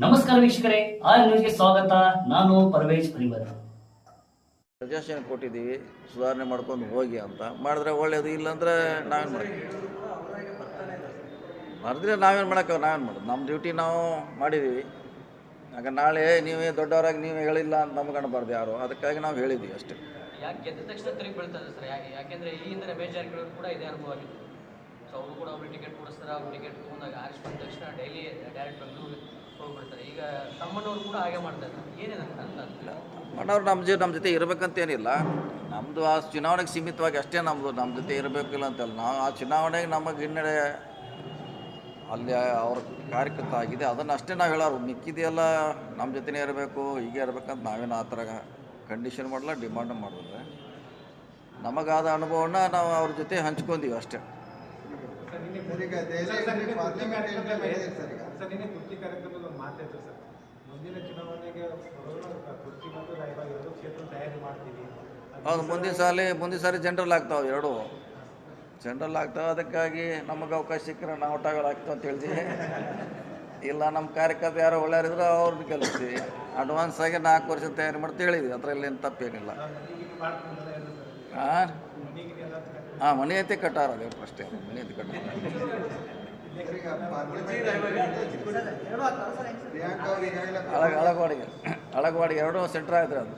ನಮಸ್ಕಾರ ವೀಕ್ಷಕರೇ, ಆರ್ ನ್ಯೂಸ್ಗೆ ಸ್ವಾಗತ. ನಾನು ಪರವೇಶ್ ಪರಿವರ. ಸಜೆಷನ್ ಕೊಟ್ಟಿದ್ದೀವಿ, ಸುಧಾರಣೆ ಮಾಡ್ಕೊಂಡು ಹೋಗಿ ಅಂತ ಮಾಡಿದ್ರೆ ಒಳ್ಳೇದು. ಇಲ್ಲಾಂದ್ರೆ ನಾವೇನು ಮಾಡೋದು? ಮಾಡಿದ್ರೆ ನಾವೇನು ಮಾಡೋದು? ನಮ್ಮ ಡ್ಯೂಟಿ ನಾವು ಮಾಡಿದ್ದೀವಿ. ಆಗ ನಾಳೆ ನೀವೇ ದೊಡ್ಡವರಾಗಿ ನೀವೇ ಹೇಳಿಲ್ಲ ಅಂತ ನಮ್ಗೆ ಅನ್ಬಾರ್ದು ಯಾರು, ಅದಕ್ಕಾಗಿ ನಾವು ಹೇಳಿದ್ದೀವಿ ಅಷ್ಟೇ. ಯಾಕೆ ಗೆದ್ದ ತಕ್ಷಣ ತಿರುಗಿ ಬೀಳ್ತದೆ ಸರ್? ಯಾಕೆಂದರೆ ಈ ಹಿಂದೆ ರಮೇಶ್ ಜಾರಕಿಹೊಳಿ ಕೂಡ ಇದೇ ಅನುಭವ ಆಗಿತ್ತು. ಸೊ ಅವರು ಕೂಡ ಅವ್ರಿಗೆ ಟಿಕೆಟ್ ಕೊಡಿಸ್ತಾರೆ, ಅವ್ರು ಟಿಕೆಟ್ ತೊಗೊಂಡಾಗ ಆರಿಸಿ ಬಂದ ತಕ್ಷಣ ಡೈಲಿ ಡೈರೆಕ್ಟ್ ಬೆಂಗಳೂರಿಗೆ ಹೋಗ್ಬಿಡ್ತಾರೆ. ಈಗ ತಮ್ಮಣ್ಣವ್ರು ಕೂಡ ಹಾಗೆ ಮಾಡ್ತಾ ಇದ್ದಾರೆ. ಏನೇನಂತ ಮಣ್ಣವ್ರು ನಮ್ಮ ಜೊತೆ ಇರಬೇಕಂತೇನಿಲ್ಲ. ನಮ್ಮದು ಆ ಚುನಾವಣೆಗೆ ಸೀಮಿತವಾಗಿ ಅಷ್ಟೇ ನಮ್ಮ ಜೊತೆ ಇರಬೇಕಿಲ್ಲ ಅಂತಲ್ಲ. ನಾವು ಆ ಚುನಾವಣೆಗೆ ನಮಗೆ ಹಿನ್ನಡೆ ಅಲ್ಲಿ ಅವ್ರ ಕಾರ್ಯಕರ್ತ ಆಗಿದೆ, ಅದನ್ನು ಅಷ್ಟೇ ನಾವು ಹೇಳೋರು. ಮಿಕ್ಕಿದೆಲ್ಲ ನಮ್ಮ ಜೊತೆನೇ ಇರಬೇಕು, ಹೀಗೆ ಇರಬೇಕಂತ ನಾವೇನು ಆ ಥರ ಕಂಡೀಷನ್ ಮಾಡಲ್ಲ, ಡಿಮಾಂಡ್ ಮಾಡಿದ್ರೆ. ನಮಗಾದ ಅನುಭವನ ನಾವು ಅವ್ರ ಜೊತೆ ಹಂಚ್ಕೊಂತೀವಿ ಅಷ್ಟೇ. ಹೌದು, ಮುಂದಿನ ಸಾರಿ ಜನರಲ್ ಆಗ್ತಾವೆ, ಎರಡೂ ಜನರಲ್ ಆಗ್ತಾವೆ. ಅದಕ್ಕಾಗಿ ನಮಗೆ ಅವಕಾಶ ಸಿಕ್ಕರೆ ನಾವು ಟಾಗಲ್ ಆಗ್ತಾವೆ ಅಂತ ಹೇಳ್ತೀವಿ. ಇಲ್ಲ ನಮ್ಮ ಕಾರ್ಯಕರ್ತ ಯಾರೋ ಒಳ್ಳೆಯರಿದ್ರೆ ಅವ್ರನ್ನ ಗೆಲ್ಲಿಸ್ತೀವಿ. ಅಡ್ವಾನ್ಸ್ ಆಗಿ 4 ವರ್ಷ ತಯಾರಿ ಮಾಡ್ತಾ ಹೇಳಿದ್ವಿ, ಅದರಲ್ಲಿ ಏನು ತಪ್ಪೇನಿಲ್ಲ. ಮನೆ ಐತೆ ಕಟ್ಟಾರ, ಅದೇ ಅಷ್ಟೇ, ಮನೆ ಐತೆ ಕಟ್ಟಾರ. ಅಳಗವಾಡಿಗೆ 2 ಸೆಂಟ್ರ್ ಆಯ್ತು ಅದು.